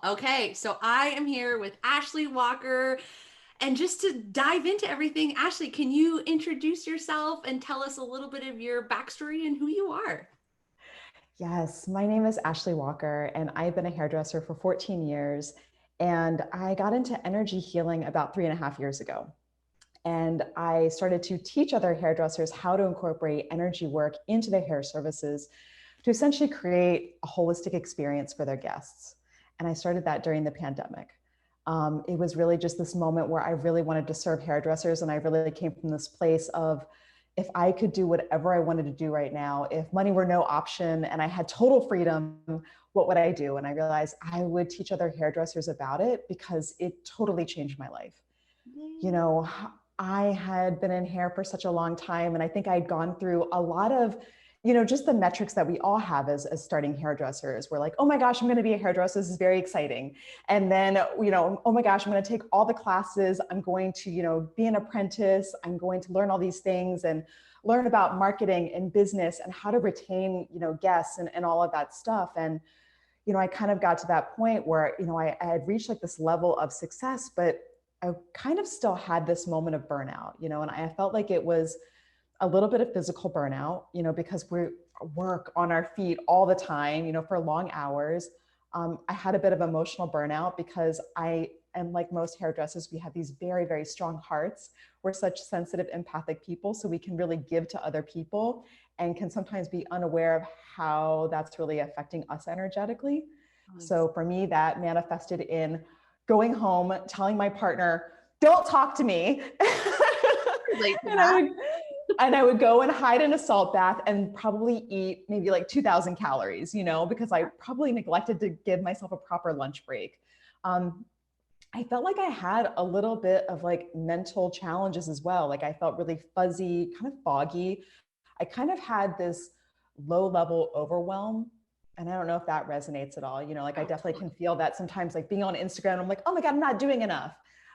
Okay, so I am here with Ashleah Walker. And just to dive into everything, Ashleah, can you introduce yourself and tell us a little bit of your backstory and who you are? Yes, my name is Ashleah Walker, and I've been a hairdresser for 14 years. And I got into energy healing about 3.5 years ago. And I started to teach other hairdressers how to incorporate energy work into their hair services to essentially create a holistic experience for their guests. And I started that during the pandemic. It was really just this moment where I really wanted to serve hairdressers. And I really came from this place of, if I could do whatever I wanted to do right now, if money were no option and I had total freedom, what would I do? And I realized I would teach other hairdressers about it because it totally changed my life. You Yay. know, I had been in hair for such a long time, and I think I'd gone through a lot of, just the metrics that we all have as starting hairdressers. We're like, oh my gosh, I'm going to be a hairdresser. This is very exciting. And then, oh my gosh, I'm going to take all the classes. I'm going to, be an apprentice. I'm going to learn all these things and learn about marketing and business and how to retain, guests and all of that stuff. And, I kind of got to that point where, I had reached like this level of success, but I kind of still had this moment of burnout, and I felt like it was a little bit of physical burnout, because we work on our feet all the time, for long hours. I had a bit of emotional burnout because I am, like most hairdressers, we have these very, very strong hearts. We're such sensitive, empathic people. So we can really give to other people and can sometimes be unaware of how that's really affecting us energetically. So for me, that manifested in going home, telling my partner, don't talk to me. Relate to and I that. would and I would go and hide in a salt bath and probably eat maybe like 2,000 calories, because I probably neglected to give myself a proper lunch break. Um, I felt like I had a little bit of like mental challenges as well. Like I felt really fuzzy, kind of foggy. I kind of had this low level overwhelm. And I don't know if that resonates at all. Like I Oh, definitely totally. can feel that sometimes, like being on Instagram, I'm like, oh my God, I'm not doing enough.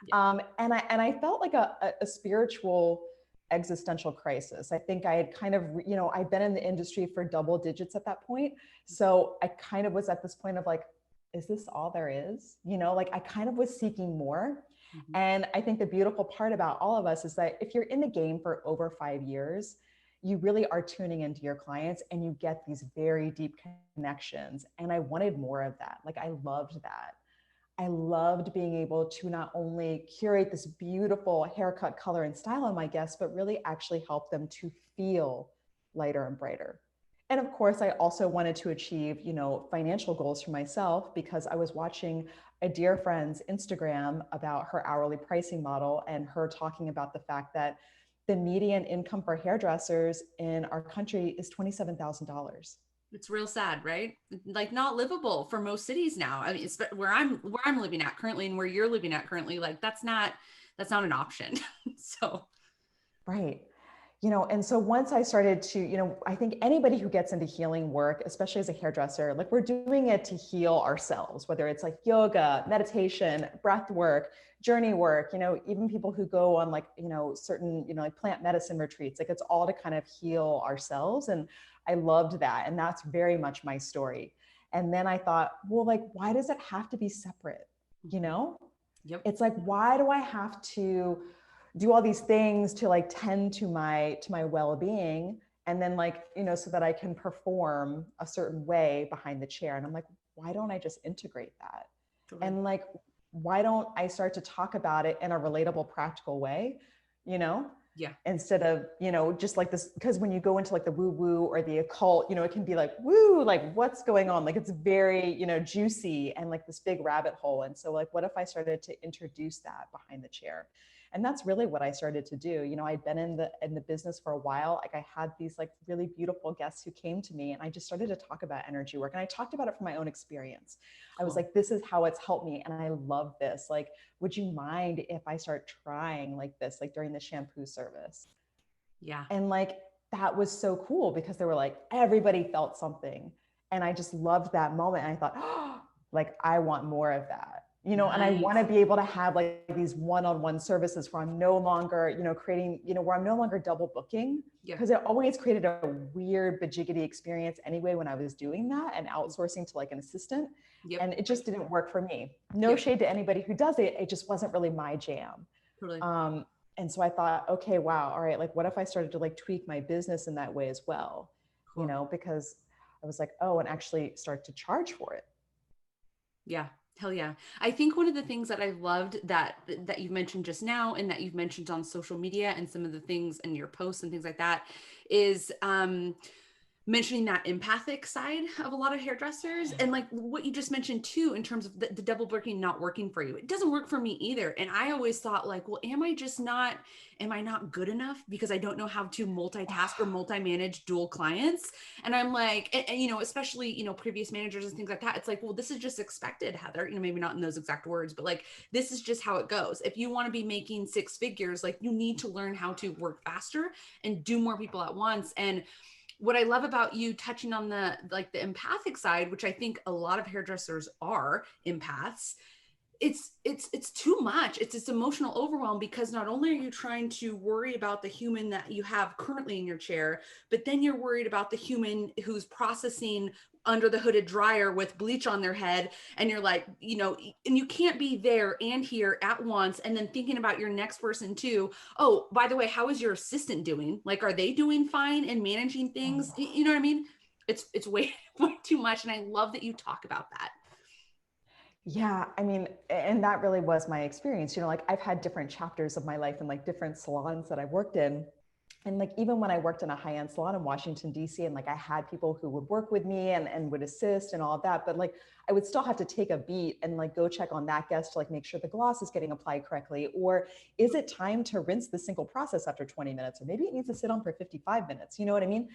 Yeah. And I felt like a spiritual existential crisis. I think I had kind of, I'd been in the industry for double digits at that point. So I kind of was at this point of like, is this all there is? Like I kind of was seeking more. Mhm. And I think the beautiful part about all of us is that if you're in the game for over 5 years, you really are tuning into your clients and you get these very deep connections. And I wanted more of that. Like I loved that. I loved being able to not only curate this beautiful haircut, color, and style on my guests, but really actually help them to feel lighter and brighter. And of course, I also wanted to achieve, financial goals for myself because I was watching a dear friend's Instagram about her hourly pricing model and her talking about the fact that the median income for hairdressers in our country is $27,000. It's real sad, right? Like not livable for most cities now. I mean, it's where I'm living at currently and where you're living at currently, like that's not an option. So, Right. And so once I started to, I think anybody who gets into healing work, especially as a hairdresser, like we're doing it to heal ourselves, whether it's like yoga, meditation, breath work, journey work, even people who go on like, certain, like plant medicine retreats, like it's all to kind of heal ourselves. And I loved that. And that's very much my story. And then I thought, well, like, why does it have to be separate? You mhm. know, Yep. it's like, why do I have to do all these things to like tend to my well-being, and then like, so that I can perform a certain way behind the chair? And I'm like, why don't I just integrate that? Totally. And like, why don't I start to talk about it in a relatable, practical way, you know Yeah. instead of, just like this, because when you go into like the woo woo or the occult, it can be like, woo, like what's going on? Like it's very, juicy and like this big rabbit hole. And so like, what if I started to introduce that behind the chair? And that's really what I started to do. I'd been in the business for a while. Like I had these like really beautiful guests who came to me, and I just started to talk about energy work. And I talked about it from my own experience. I was Cool. like, this is how it's helped me. And I love this. Like, would you mind if I start trying like this, like during the shampoo service? Yeah. And like, that was so cool because they were like, everybody felt something. And I just loved that moment. And I thought, oh, like, I want more of that. and I want to Nice. be able to have like these one-on-one services where I'm no longer, creating, where I'm no longer double booking, Yeah. because it always created a weird bajiggity experience anyway when I was doing that and outsourcing to like an assistant. Yep. And it just didn't work for me. No Yep. shade to anybody who does it. It just wasn't really my jam. Totally. Um, and so I thought, okay, wow, all right, like what if I started to like tweak my business in that way as well? Cool. Because I was like, oh, and actually start to charge for it. Yeah. Hell yeah. I think one of the things that I loved that you've mentioned just now and that you've mentioned on social media and some of the things in your posts and things like that is mentioning that empathic side of a lot of hairdressers and like what you just mentioned too in terms of the double booking not working for you. It doesn't work for me either. And I always thought like, well, am I not good enough because I don't know how to multitask or multi-manage dual clients? And I'm like, especially, previous managers and things like that. It's like, well, this is just expected, Heather, maybe not in those exact words, but like, this is just how it goes. If you want to be making six figures, like you need to learn how to work faster and do more people at once. And what I love about you touching on the empathic side, which I think a lot of hairdressers are empaths, it's too much. It's this emotional overwhelm because not only are you trying to worry about the human that you have currently in your chair, but then you're worried about the human who's processing under the hooded dryer with bleach on their head, and you're like, and you can't be there and here at once and then thinking about your next person too. Oh, by the way, how is your assistant doing? Like, are they doing fine and managing things? You know what I mean? It's way way too much, and I love that you talk about that. Yeah, I mean, and that really was my experience. Like I've had different chapters of my life and like different salons that I've worked in. And like even when I worked in a high-end salon in Washington, DC, and like I had people who would work with me and would assist and all of that, but like I would still have to take a beat and like go check on that guest to like make sure the gloss is getting applied correctly. Or is it time to rinse the single process after 20 minutes? Or maybe it needs to sit on for 55 minutes. You know what I mean?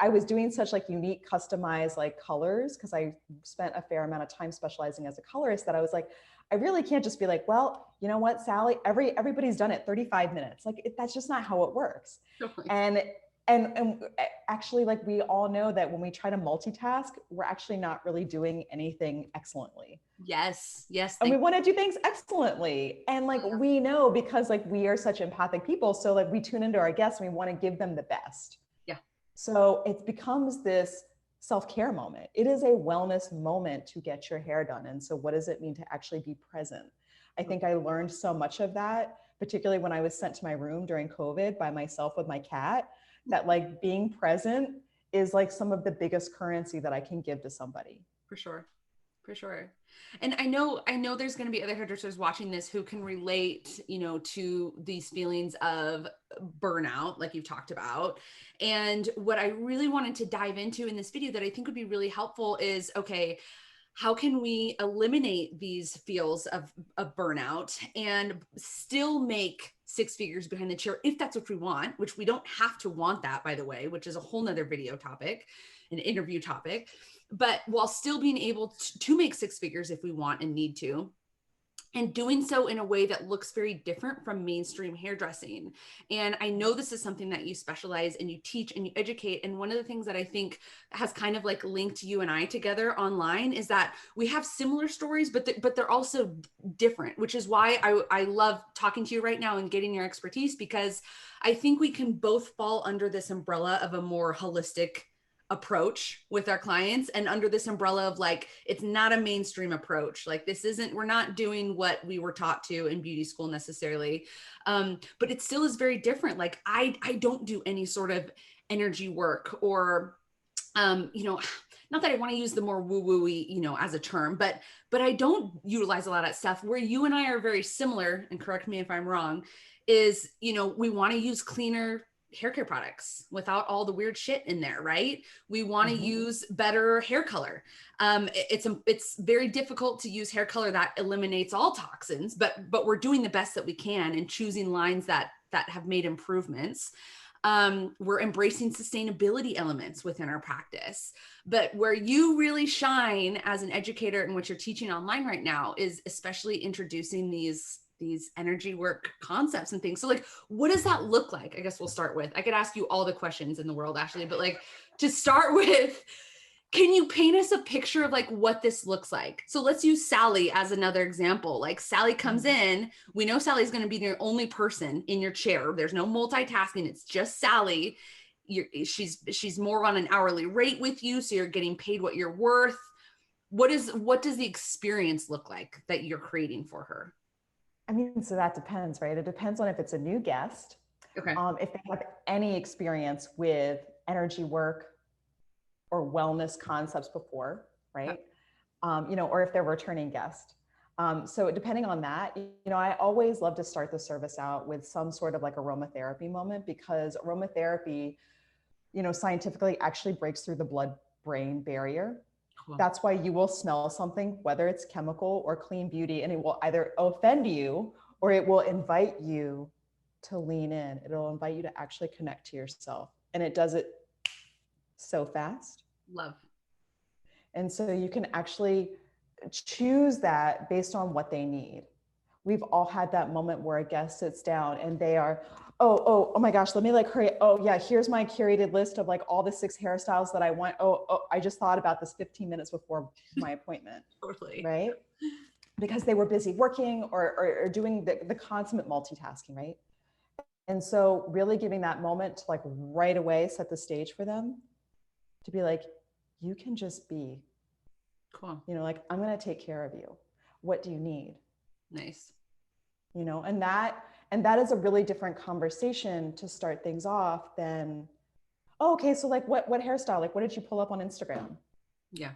I was doing such like unique, customized like colors because I spent a fair amount of time specializing as a colorist that I was like, I really can't just be like, well, you know what, Sally, everybody's done it 35 minutes. Like that's just not how it works. Totally. And and actually, like we all know that when we try to multitask, we're actually not really doing anything excellently. Yes. Yes. And we Thank want to do things excellently. And like we know because like we are such empathic people. So like we tune into our guests and we want to give them the best. you. Yeah. So it becomes this self-care moment. It is a wellness moment to get your hair done. And so what does it mean to actually be present? I think I learned so much of that, particularly when I was sent to my room during COVID by myself with my cat, that like being present is like some of the biggest currency that I can give to somebody. For sure. For sure. And I know there's going to be other hairdressers watching this who can relate, to these feelings of burnout, like you've talked about. And what I really wanted to dive into in this video that I think would be really helpful is, okay, how can we eliminate these feels of burnout and still make six figures behind the chair if that's what we want, which we don't have to want that, by the way, which is a whole nother video topic, an interview topic, but while still being able to make six figures if we want and need to, and doing so in a way that looks very different from mainstream hairdressing. And I know this is something that you specialize and you teach and you educate. And one of the things that I think has kind of like linked you and I together online is that we have similar stories, but they're also different, which is why I love talking to you right now and getting your expertise, because I think we can both fall under this umbrella of a more holistic approach with our clients, and under this umbrella of like, it's not a mainstream approach. Like we're not doing what we were taught to in beauty school necessarily. But it still is very different. Like I don't do any sort of energy work or, not that I want to use the more woo-woo-y, as a term, but I don't utilize a lot of that stuff. Where you and I are very similar, and correct me if I'm wrong, is, we want to use cleaner hair care products without all the weird shit in there, right? We want to use better hair color. It's very difficult to use hair color that eliminates all toxins, but we're doing the best that we can and choosing lines that have made improvements. We're embracing sustainability elements within our practice. But where you really shine as an educator and what you're teaching online right now is especially introducing these energy work concepts and things. So like, what does that look like? I guess we'll start with, I could ask you all the questions in the world, Ashleah, but like to start with, Can you paint us a picture of like what this looks like? So let's use Sally as another example. Like Sally comes in, we know Sally's going to be the only person in your chair. There's no multitasking. It's just Sally. She's more on an hourly rate with you, so you're getting paid what you're worth. What does the experience look like that you're creating for her? I mean, so that depends, right? It depends on if it's a new guest, Okay. if they have any experience with energy work or wellness concepts before, right? Or if they're a returning guest. So depending on that, I always love to start the service out with some sort of like aromatherapy moment, because aromatherapy, scientifically actually breaks through the blood-brain barrier. Cool. That's why you will smell something, whether it's chemical or clean beauty, and it will either offend you or it will invite you to lean in. It'll invite you to actually connect to yourself. And it does it so fast. Love. And so you can actually choose that based on what they need. We've all had that moment where a guest sits down and they are, oh my gosh, let me like hurry. Oh yeah, here's my curated list of like all the 6 hairstyles that I want. Oh, I just thought about this 15 minutes before my appointment. Totally. Right? Because they were busy working or doing the consummate multitasking, right? And so really giving that moment to like right away set the stage for them to be like, you can just be. Cool. Like, I'm going to take care of you. What do you need? Nice. And that is a really different conversation to start things off than, oh, okay, so like what hairstyle, like what did you pull up on Instagram? Yeah.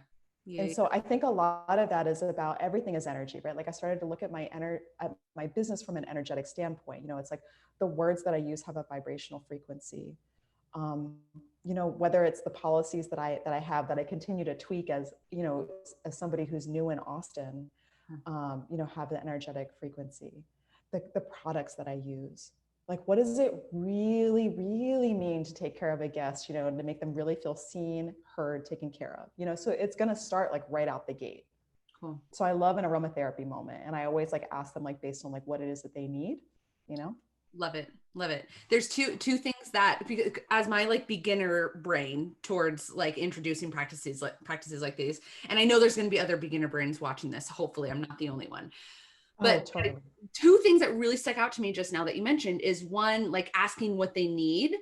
And so I think a lot of that is about everything is energy, right? Like I started to look at my business from an energetic standpoint. It's like the words that I use have a vibrational frequency. Whether it's the policies that I have that I continue to tweak as somebody who's new in Austin, have the energetic frequency, the products that I use. Like, what does it really, really mean to take care of a guest, and to make them really feel seen, heard, taken care of, so it's going to start like right out the gate. Cool. So I love an aromatherapy moment. And I always like ask them like based on like what it is that they need, Love it. Love it. There's two things that, as my like beginner brain towards like introducing practices like these, and I know there's going to be other beginner brains watching this. Hopefully I'm not the only one. But totally. 2 things that really stuck out to me just now that you mentioned is, one, like asking what they need.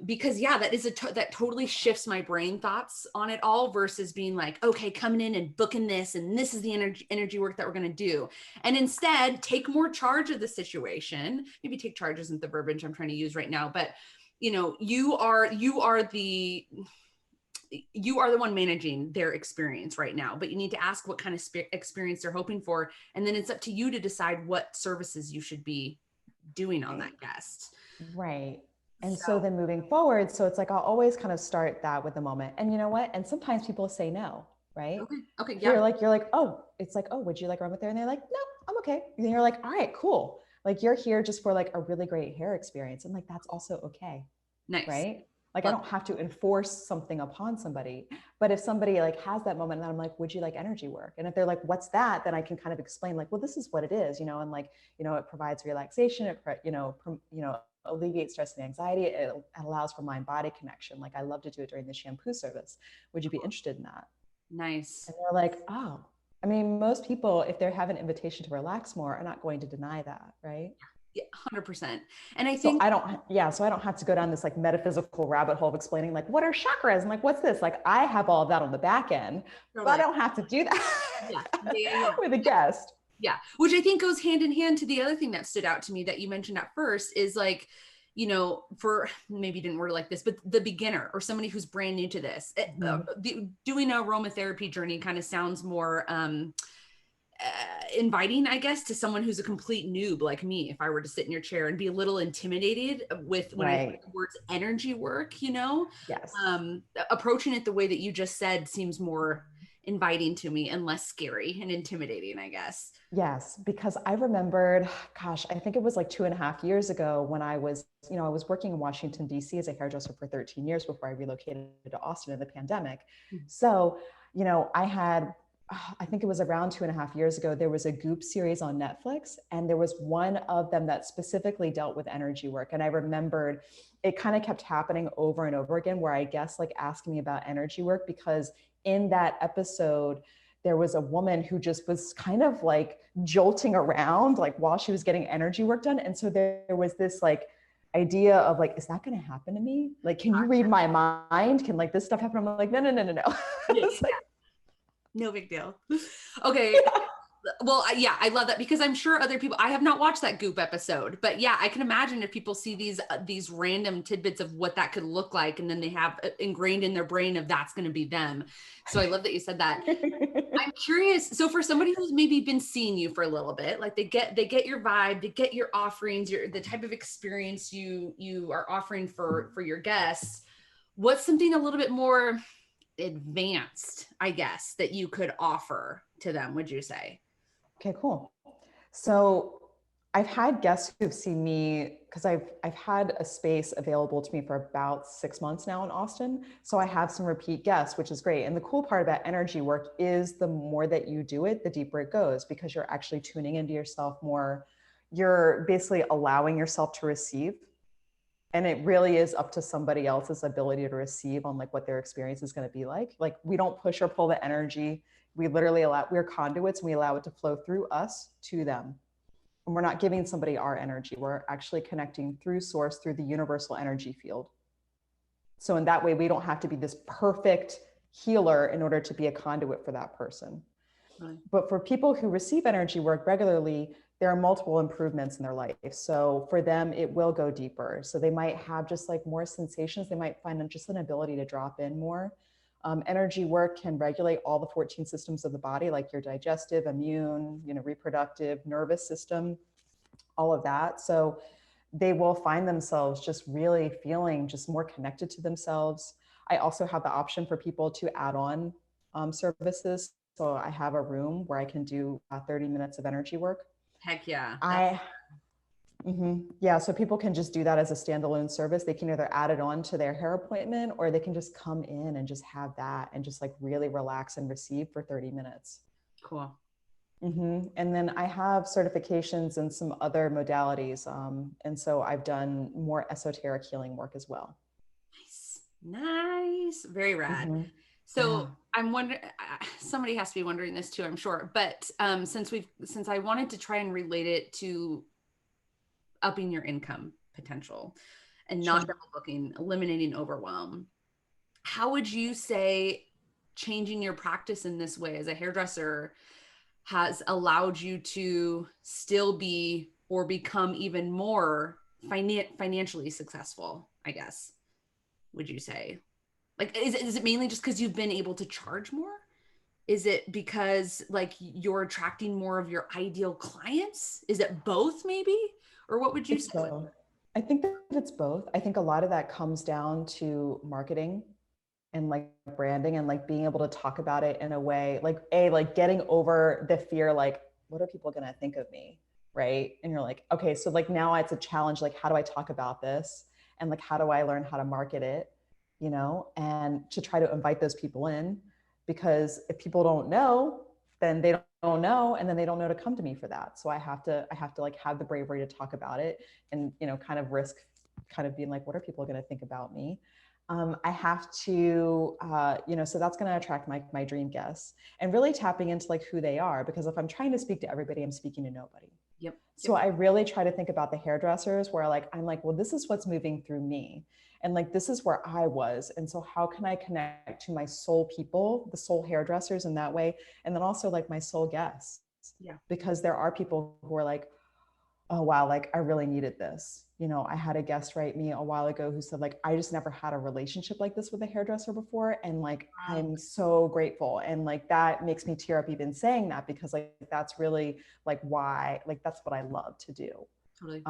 Because yeah, that is that totally shifts my brain thoughts on it all versus being like, okay, coming in and booking this, and this is the energy work that we're going to do. And instead take more charge of the situation. Maybe take charge isn't the verbiage I'm trying to use right now, but you are the one managing their experience right now, but you need to ask what kind of experience they're hoping for. And then it's up to you to decide what services you should be doing on that guest. Right. And so then moving forward, so it's like, I'll always kind of start that with the moment. And you know what? And sometimes people say no, right? Okay. Yeah. You're like, oh, it's like, oh, would you like aromatherapy? And they're like, no, I'm okay. And then you're like, all right, cool. Like you're here just for like a really great hair experience. And like, that's also okay. Nice. Right. Like I don't have to enforce something upon somebody, but if somebody like has that moment and I'm like, would you like energy work? And if they're like, what's that? Then I can kind of explain like, well, this is what it is, and like, it provides relaxation. It, alleviates stress and anxiety. It allows for mind-body connection. Like I love to do it during the shampoo service. Would you be interested in that? Nice. And they're like, oh, I mean, most people, if they have an invitation to relax more, are not going to deny that, right? Yeah, 100%. And I think so I don't have to go down this like metaphysical rabbit hole of explaining like what are chakras and like what's this. Like I have all of that on the back end, but I don't have to do that with a guest. Yeah, which I think goes hand in hand to the other thing that stood out to me that you mentioned at first is like, for maybe didn't word it like this, but the beginner or somebody who's brand new to this, doing an aromatherapy journey kind of sounds more inviting, I guess, to someone who's a complete noob like me. If I were to sit in your chair and be a little intimidated with when I use the words energy work, yes, approaching it the way that you just said seems more inviting to me and less scary and intimidating, I guess. Yes, because I remembered, gosh, I think it was like 2.5 years ago when I was working in Washington, D.C. as a hairdresser for 13 years before I relocated to Austin in the pandemic. So, I had I think it was around 2.5 years ago, there was a Goop series on Netflix, and there was one of them that specifically dealt with energy work. And I remembered it kind of kept happening over and over again, where I guess like asking me about energy work, because in that episode, there was a woman who just was kind of like jolting around like while she was getting energy work done. And so there was this like idea of like, is that going to happen to me? Like, can you read my mind? Can like this stuff happen? I'm like, no, no, no, no, no. It's like, No big deal. Okay. Well, yeah, I love that, because I'm sure other people, I have not watched that Goop episode, but yeah, I can imagine if people see these random tidbits of what that could look like, and then they have ingrained in their brain of that's going to be them. So I love that you said that. I'm curious. So for somebody who's maybe been seeing you for a little bit, like they get your vibe, they get your offerings, the type of experience you are offering for your guests. What's something a little bit more advanced, I guess, that you could offer to them, would you say? okay, cool. So I've had guests who've seen me, because I've had a space available to me for about 6 months now in Austin. So I have some repeat guests, which is great. And the cool part about energy work is the more that you do it, the deeper it goes, because you're actually tuning into yourself more. You're basically allowing yourself to receive. And it really is up to somebody else's ability to receive on like what their experience is going to be like. Like, we don't push or pull the energy. We literally we're conduits, and we allow it to flow through us to them. And we're not giving somebody our energy. We're actually connecting through source, through the universal energy field. So in that way, we don't have to be this perfect healer in order to be a conduit for that person. Right. But for people who receive energy work regularly, there are multiple improvements in their life. So for them, it will go deeper. So they might have just like more sensations. They might find just an ability to drop in more. Energy work can regulate all the 14 systems of the body, like your digestive, immune, reproductive, nervous system, all of that. So they will find themselves just really feeling just more connected to themselves. I also have the option for people to add on services. So I have a room where I can do 30 minutes of energy work. Heck yeah. Yeah, so people can just do that as a standalone service. They can either add it on to their hair appointment, or they can just come in and just have that and just like really relax and receive for 30 minutes. Cool. And then I have certifications in some other modalities. And so I've done more esoteric healing work as well. Nice. Very rad. So yeah. I'm wondering, somebody has to be wondering this too, I'm sure. But since I wanted to try and relate it to upping your income potential and not double booking, eliminating overwhelm, how would you say changing your practice in this way as a hairdresser has allowed you to still be or become even more financially successful, I guess, would you say? Like, is it mainly just because you've been able to charge more? Is it because like you're attracting more of your ideal clients? Is it both maybe? Or what would you say? Both. I think that it's both. I think a lot of that comes down to marketing and like branding and like being able to talk about it in a way like getting over the fear, like, what are people going to think of me? Right. And you're like, okay, so like now it's a challenge. Like, how do I talk about this? And like, how do I learn how to market it? And to try to invite those people in, because if people don't know, then they don't know, and then they don't know to come to me for that. So I have to like have the bravery to talk about it, and kind of risk kind of being like, what are people going to think about me? I have to, so that's going to attract my dream guests, and really tapping into like who they are, because if I'm trying to speak to everybody, I'm speaking to nobody. Yep. So I really try to think about the hairdressers where I'm like, well, this is what's moving through me. And like, this is where I was. And so how can I connect to my soul people, the soul hairdressers in that way? And then also like my soul guests. Yeah. Because there are people who are like, oh, wow, like I really needed this. I had a guest write me a while ago who said like, I just never had a relationship like this with a hairdresser before. And like, wow. I'm so grateful. And like, that makes me tear up even saying that, because like, that's really like why, like, that's what I love to do. Totally.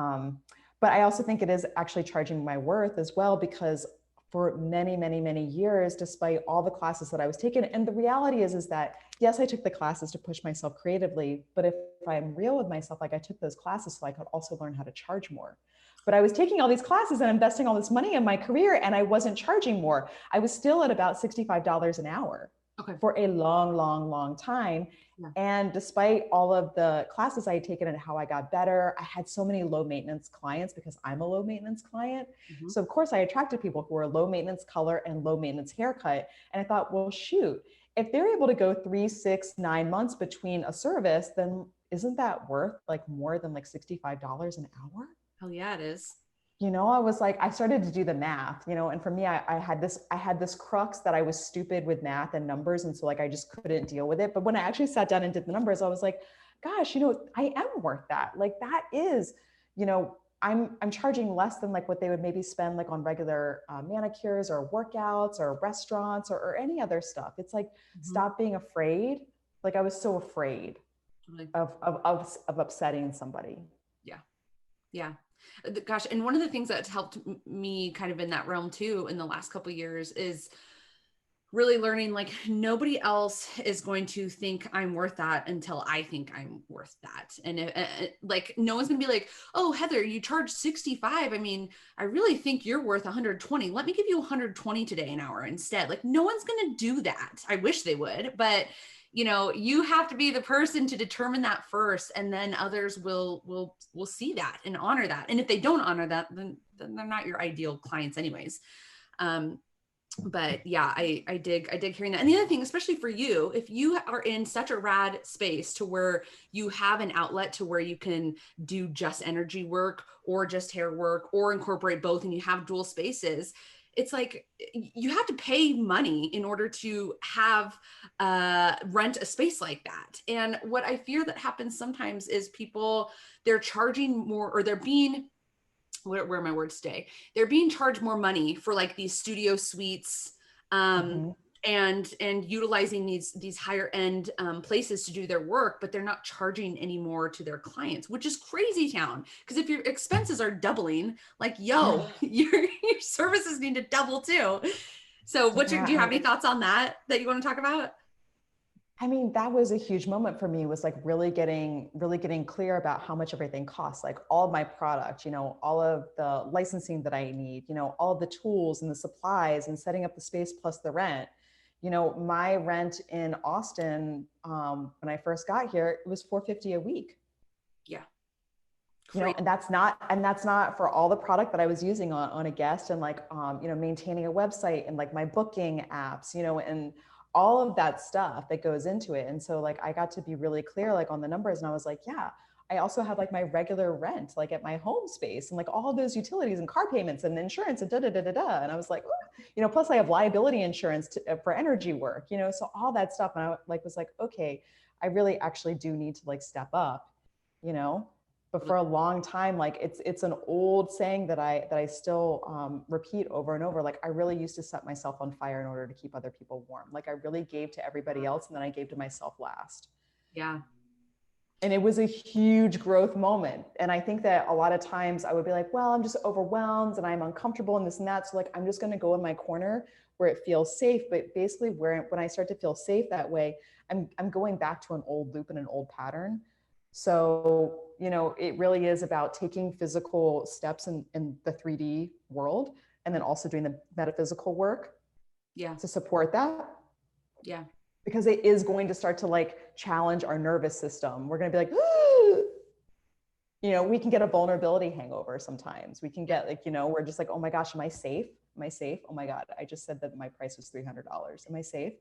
But I also think it is actually charging my worth as well, because for many, many, many years, despite all the classes that I was taking, and the reality is that, yes, I took the classes to push myself creatively, but if I'm real with myself, like I took those classes so I could also learn how to charge more. But I was taking all these classes and investing all this money in my career, and I wasn't charging more. I was still at about $65 an hour. Okay. for a long, long, long time. Yeah. And despite all of the classes I had taken and how I got better, I had so many low maintenance clients because I'm a low maintenance client. Mm-hmm. So of course I attracted people who were low maintenance color and low maintenance haircut. And I thought, well, shoot, if they're able to go 3, 6, 9 months between a service, then isn't that worth like more than like $65 an hour? Hell yeah, it is. I was like, I started to do the math, and for me, I had this crux that I was stupid with math and numbers. And so like, I just couldn't deal with it. But when I actually sat down and did the numbers, I was like, gosh, I am worth that. Like that is, I'm charging less than like what they would maybe spend like on regular manicures or workouts or restaurants or any other stuff. It's like, Mm-hmm. stop being afraid. Like I was so afraid Totally. of upsetting somebody. Yeah. Yeah. Gosh. And one of the things that's helped me kind of in that realm too, in the last couple of years is really learning like nobody else is going to think I'm worth that until I think I'm worth that. And like no one's gonna be like, oh, Heather, you charge 65. I mean, I really think you're worth 120. Let me give you 120 today an hour instead. Like no one's gonna do that. I wish they would, but you have to be the person to determine that first, and then others will see that and honor that. And if they don't honor that, then they're not your ideal clients anyways. But yeah, I dig hearing that. And the other thing, especially for you, if you are in such a rad space to where you have an outlet to where you can do just energy work or just hair work or incorporate both, and you have dual spaces, it's like you have to pay money in order to have rent a space like that. And what I fear that happens sometimes is people, they're charging more, or they're being, where my words stay, they're being charged more money for like these studio suites, Mhm. and utilizing these higher end places to do their work, but they're not charging anymore to their clients, which is crazy town. Because if your expenses are doubling, like yo, your services need to double too. So do you have any thoughts on that you want to talk about? I mean, that was a huge moment for me, was like really getting clear about how much everything costs, like all of my product, all of the licensing that I need, all of the tools and the supplies and setting up the space plus the rent. My rent in Austin, when I first got here, it was $450 a week. Yeah. And that's not for all the product that I was using on a guest, and like, maintaining a website and like my booking apps, and all of that stuff that goes into it. And so like, I got to be really clear, like on the numbers, and I was like, yeah, I also have like my regular rent, like at my home space, and like all of those utilities and car payments and insurance and da da da da da. And I was like, plus I have liability insurance for energy work, so all that stuff. And I like was like, okay, I really actually do need to like step up, you know but for a long time, like it's an old saying that I still repeat over and over. Like I really used to set myself on fire in order to keep other people warm. Like I really gave to everybody else, and then I gave to myself last. Yeah. And it was a huge growth moment. And I think that a lot of times I would be like, well, I'm just overwhelmed and I'm uncomfortable and this and that. So like, I'm just going to go in my corner where it feels safe. But basically when I start to feel safe that way, I'm going back to an old loop and an old pattern. So, it really is about taking physical steps in the 3D world, and then also doing the metaphysical work to support that. Yeah. Because it is going to start to like challenge our nervous system. We're going to be like, we can get a vulnerability hangover sometimes. We can get like, we're just like, oh my gosh, am I safe? Am I safe? Oh my God, I just said that my price was $300. Am I safe?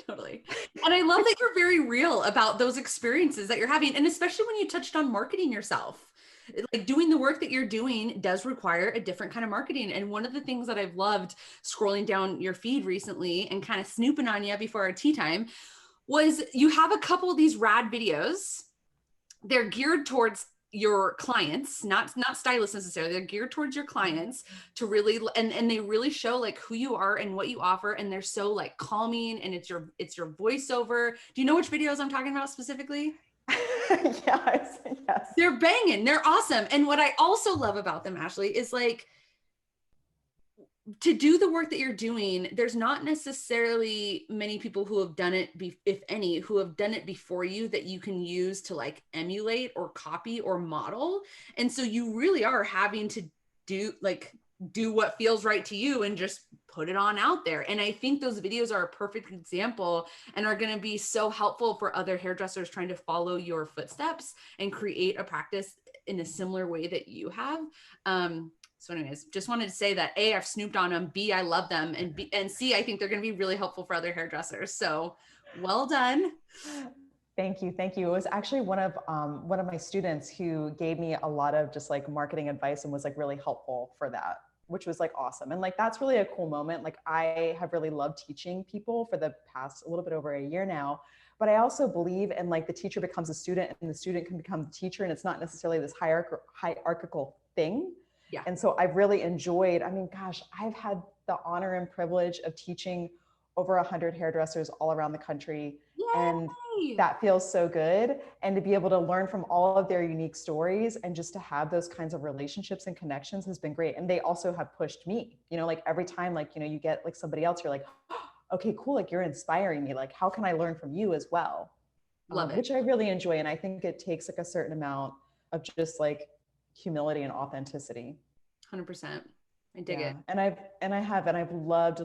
Totally. And I love that you're very real about those experiences that you're having. And especially when you touched on marketing yourself, like doing the work that you're doing does require a different kind of marketing. And one of the things that I've loved scrolling down your feed recently and kind of snooping on you before our tea time was you have a couple of these rad videos. They're geared towards your clients, not stylists necessarily. They're geared towards your clients to really, and they really show like who you are and what you offer. And they're so like calming, and it's your voiceover. Do you know which videos I'm talking about specifically? Yes. They're banging. They're awesome. And what I also love about them, Ashleah, is like to do the work that you're doing, there's not necessarily many people who have done it, if any, who have done it before you that you can use to like emulate or copy or model. And so you really are having to do like do what feels right to you and just put it on out there. And I think those videos are a perfect example and are going to be so helpful for other hairdressers trying to follow your footsteps and create a practice in a similar way that you have. So anyways, just wanted to say that A, I've snooped on them, B, I love them, and C, I think they're going to be really helpful for other hairdressers. So well done. Thank you. Thank you. It was actually one of my students who gave me a lot of just like marketing advice and was like really helpful for that, which was like awesome. And like, that's really a cool moment. Like I have really loved teaching people for the past a little bit over a year now, but I also believe in like the teacher becomes a student and the student can become the teacher. And it's not necessarily this hierarchical thing. Yeah. And so I've really enjoyed, I mean, gosh, I've had the honor and privilege of teaching over 100 hairdressers all around the country. Yay! And that feels so good. And to be able to learn from all of their unique stories and just to have those kinds of relationships and connections has been great. And they also have pushed me, you know, like every time, like, you know, you get like somebody else, you're like, oh, okay, cool. Like you're inspiring me. Like, how can I learn from you as well? Love it. Which I really enjoy. And I think it takes like a certain amount of just like humility and authenticity. 100%. I dig it. And I've loved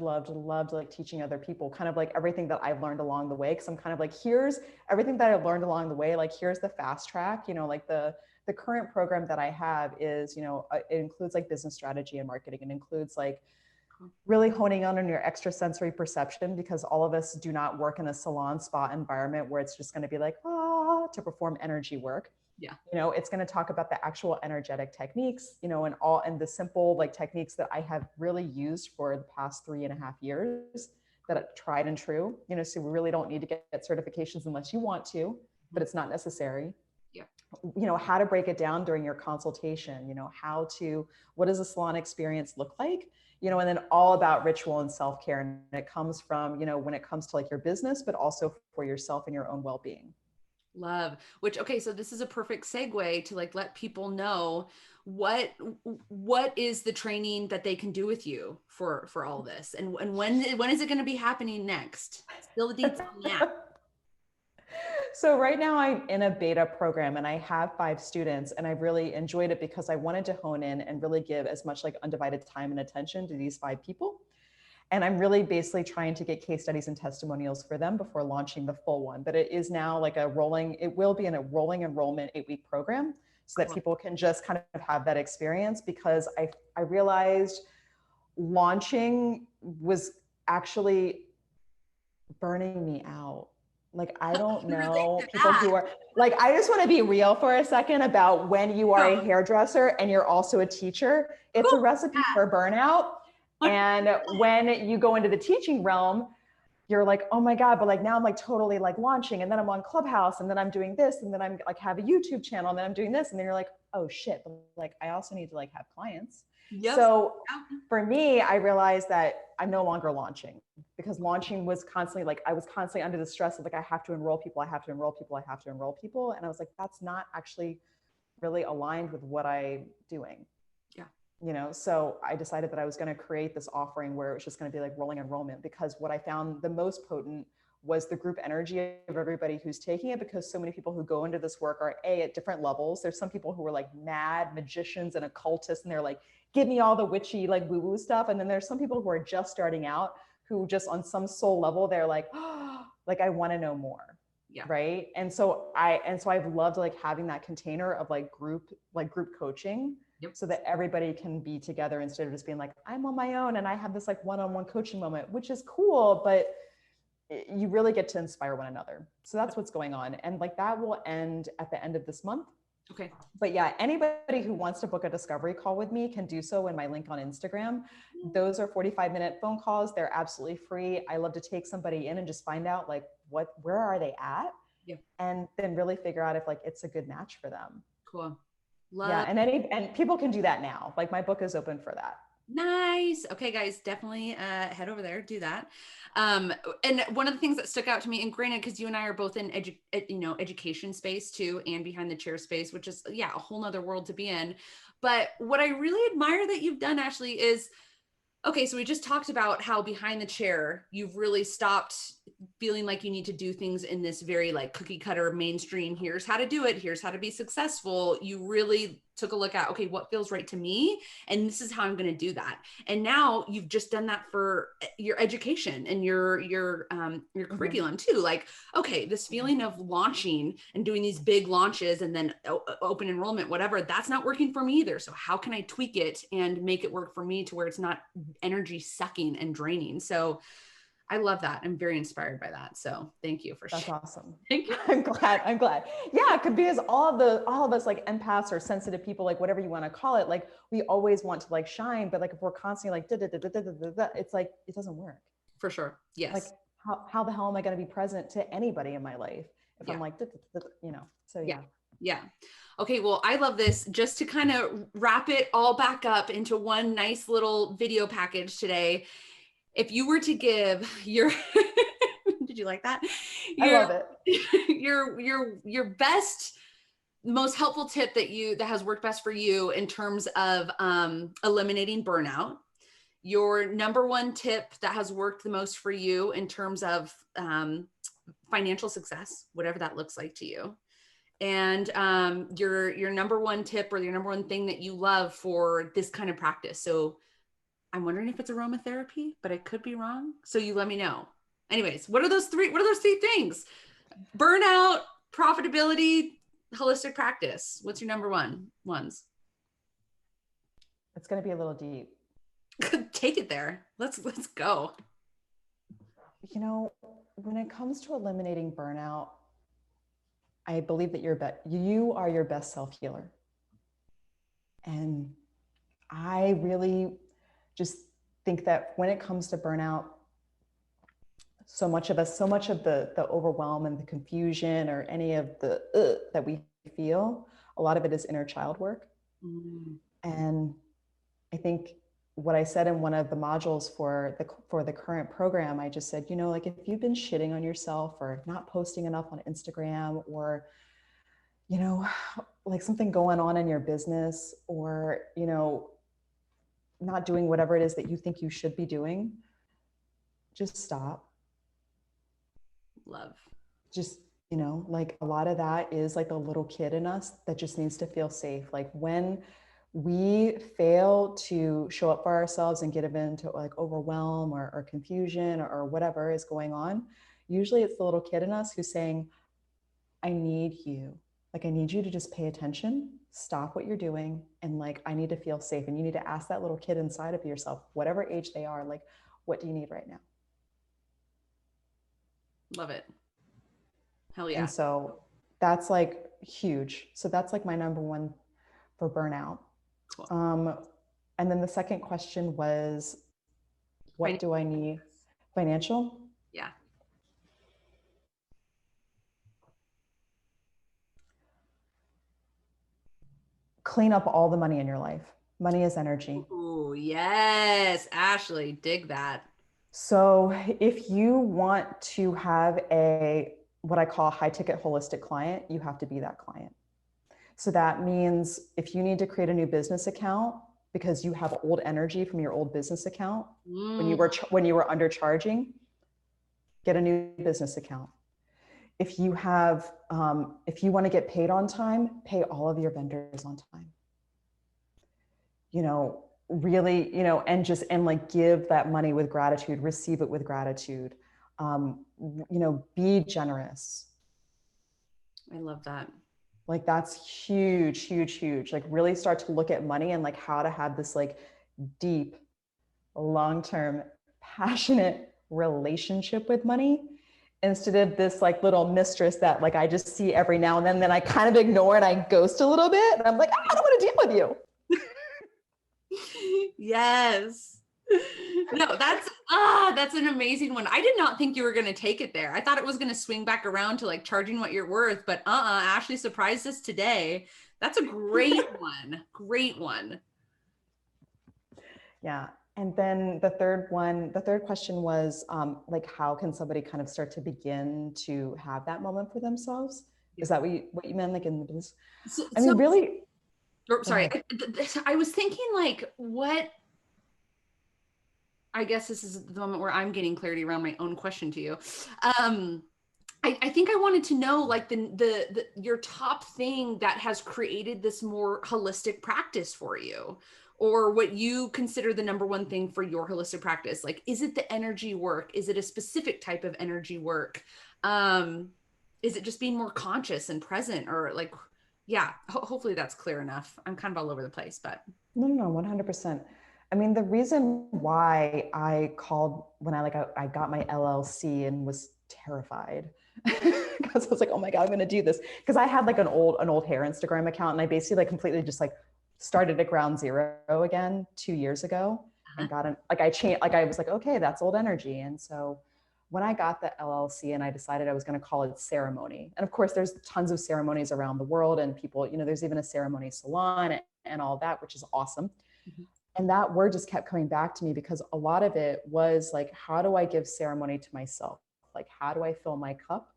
like teaching other people, kind of like everything that I've learned along the way. Cause I'm kind of like, here's everything that I've learned along the way. Like, here's the fast track, you know, like the current program that I have is, you know, it includes like business strategy and marketing. It includes like really honing on your extrasensory perception, because all of us do not work in a salon spa environment where it's just going to be like, to perform energy work. Yeah. You know, it's going to talk about the actual energetic techniques, you know, and the simple like techniques that I have really used for the past 3.5 years that are tried and true, you know, so we really don't need to get certifications unless you want to, but it's not necessary. Yeah. You know, how to break it down during your consultation, you know, what does a salon experience look like? You know, and then all about ritual and self-care. And it comes from, you know, when it comes to like your business, but also for yourself and your own well-being. Love, which, okay, so this is a perfect segue to like let people know what is the training that they can do with you for all this, and when is it going to be happening next? Spill the deets on that. So right now I'm in a beta program and I have 5 students, and I've really enjoyed it because I wanted to hone in and really give as much like undivided time and attention to these 5 people. And I'm really basically trying to get case studies and testimonials for them before launching the full one. But it is now like it will be in a rolling enrollment 8-week program so that people can just kind of have that experience, because I realized launching was actually burning me out. Like, I don't know people who are like, I just want to be real for a second about when you are a hairdresser and you're also a teacher. It's a recipe for burnout. And when you go into the teaching realm, you're like, oh my God, but like now I'm like totally like launching, and then I'm on Clubhouse, and then I'm doing this, and then I'm like have a YouTube channel, and then I'm doing this, and then you're like, oh shit, but like I also need to like have clients. Yep. So for me, I realized that I'm no longer launching, because launching was constantly like, I was constantly under the stress of like, I have to enroll people, I have to enroll people, I have to enroll people. And I was like, that's not actually really aligned with what I'm doing. You know, so I decided that I was going to create this offering where it was just going to be like rolling enrollment, because what I found the most potent was the group energy of everybody who's taking it, because so many people who go into this work are at different levels. There's some people who are like mad magicians and occultists, and they're like, give me all the witchy, like woo woo stuff. And then there's some people who are just starting out, who just on some soul level, they're like, oh, like, I want to know more. Yeah. Right. And so I've loved like having that container of like group coaching. Yep. So that everybody can be together instead of just being like, I'm on my own and I have this like one-on-one coaching moment, which is cool, but you really get to inspire one another. So that's what's going on. And like that will end at the end of this month. Okay. But yeah, anybody who wants to book a discovery call with me can do so in my link on Instagram. Those are 45-minute phone calls. They're absolutely free. I love to take somebody in and just find out like where are they at? Yeah. And then really figure out if like it's a good match for them. Cool. Love. Yeah, and people can do that now. Like my book is open for that. Nice. Okay, guys, definitely head over there, do that. And one of the things that stuck out to me, and granted, because you and I are both in education space too, and behind the chair space, which is a whole nother world to be in. But what I really admire that you've done, Ashleah, is okay. So we just talked about how behind the chair you've really stopped feeling like you need to do things in this very like cookie cutter mainstream, here's how to do it, here's how to be successful. You really took a look at, okay, what feels right to me? And this is how I'm going to do that. And now you've just done that for your education and your curriculum too. Like, okay, this feeling of launching and doing these big launches and then open enrollment, whatever, that's not working for me either. So how can I tweak it and make it work for me to where it's not energy sucking and draining? So I love that. I'm very inspired by that. So thank you for That's sharing. awesome. Thank you. I'm glad. Yeah, because all of us like empaths or sensitive people, like whatever you want to call it, like we always want to like shine, but like if we're constantly like it's like it doesn't work. For sure. Yes. Like how the hell am I going to be present to anybody in my life if I'm like you know? So yeah. Yeah. Okay. Well, I love this. Just to kind of wrap it all back up into one nice little video package today. If you were to give your, did you like that? I love it. Your best, most helpful tip that has worked best for you in terms of eliminating burnout. Your number one tip that has worked the most for you in terms of financial success, whatever that looks like to you. And your number one tip or your number one thing that you love for this kind of practice. So I'm wondering if it's aromatherapy, but I could be wrong. So you let me know. Anyways, what are those three things? Burnout, profitability, holistic practice. What's your number one ones? It's going to be a little deep. Take it there. Let's go. You know, when it comes to eliminating burnout, I believe that you are your best self-healer. And I really just think that when it comes to burnout, so much of the overwhelm and the confusion or any of the that we feel, a lot of it is inner child work. And I think what I said in one of the modules for the current program, I just said, you know, like if you've been shitting on yourself or not posting enough on Instagram, or, you know, like something going on in your business, or, you know, not doing whatever it is that you think you should be doing, just stop. Love. Just, you know, like a lot of that is like the little kid in us that just needs to feel safe. Like when we fail to show up for ourselves and get into like overwhelm or confusion or whatever is going on, usually it's the little kid in us who's saying, I need you. Like, I need you to just pay attention, stop what you're doing. And like, I need to feel safe. And you need to ask that little kid inside of yourself, whatever age they are, like, what do you need right now? Love it. Hell yeah. And so that's like huge. So that's like my number one for burnout. Cool. And then the second question was, what do I need? Financial? Yeah. Clean up all the money in your life. Money is energy. Ooh, yes. Ashleah, dig that. So if you want to have what I call a high ticket holistic client, you have to be that client. So that means if you need to create a new business account because you have old energy from your old business account, when you were undercharging, get a new business account. If you have, if you want to get paid on time, pay all of your vendors on time. You know, really, you know, and like give that money with gratitude, receive it with gratitude. You know, be generous. I love that. Like that's huge, huge, huge. Like really start to look at money and like how to have this like deep, long-term, passionate relationship with money, instead of this like little mistress that like I just see every now and then I kind of ignore and I ghost a little bit. And I'm like, I don't want to deal with you. Yes. No, that's an amazing one. I did not think you were going to take it there. I thought it was going to swing back around to like charging what you're worth, but Ashleah surprised us today. That's a great one. Great one. Yeah. And then the third question was like, how can somebody kind of start to begin to have that moment for themselves? Is that what you meant, like in the business? I mean, really. Sorry. I was thinking like I guess this is the moment where I'm getting clarity around my own question to you. I think I wanted to know like the your top thing that has created this more holistic practice for you, or what you consider the number one thing for your holistic practice. Like, is it the energy work? Is it a specific type of energy work? Um, is it just being more conscious and present, or like, yeah, hopefully that's clear enough. I'm kind of all over the place, but No, 100%. I mean, the reason why I called when I got my LLC and was terrified because I was like, oh my God, I'm going to do this. Because I had like an old hair Instagram account, and I basically like completely just like started at ground zero again 2 years ago and got in, like I changed, like I was like, okay, that's old energy. And so when I got the LLC and I decided I was going to call it ceremony. And of course, there's tons of ceremonies around the world, and people, there's even a ceremony salon and all that, which is awesome. mm-hmm. And that word just kept coming back to me because a lot of it was like, how do I give ceremony to myself? Like, how do I fill my cup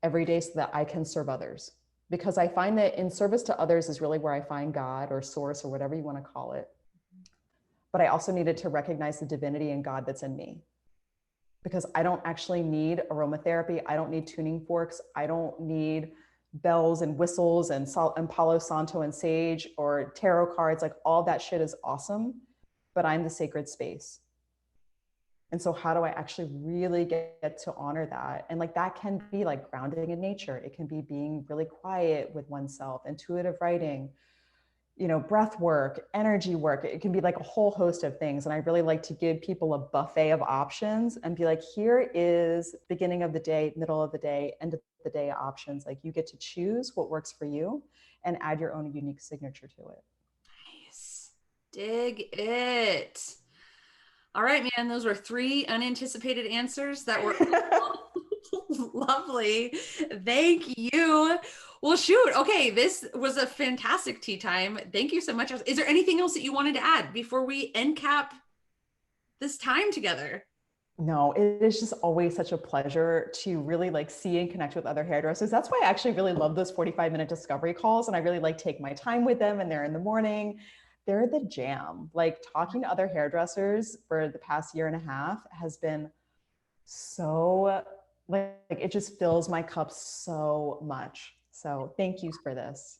every day so that I can serve others? Because I find that in service to others is really where I find God or source or whatever you want to call it. But I also needed to recognize the divinity and God that's in me, because I don't actually need aromatherapy. I don't need tuning forks. I don't need bells and whistles and Palo Santo and sage or tarot cards. Like, all that shit is awesome, but I'm the sacred space. And so how do I actually really get to honor that? And like, that can be like grounding in nature. It can be being really quiet with oneself, intuitive writing, breath work, energy work. It can be like a whole host of things. And I really like to give people a buffet of options and be like, here is beginning of the day, middle of the day, end of the day options. Like, you get to choose what works for you and add your own unique signature to it. Nice. Dig it. All right, man. Those were 3 unanticipated answers that were lovely. Thank you. Well, shoot. Okay, this was a fantastic tea time. Thank you so much. Is there anything else that you wanted to add before we end cap this time together? No, it is just always such a pleasure to really like see and connect with other hairdressers. That's why I actually really love those 45-minute discovery calls. And I really like take my time with them, and they're in the morning. They're the jam. Like, talking to other hairdressers for the past year and a half has been so like it just fills my cup so much. So thank you for this.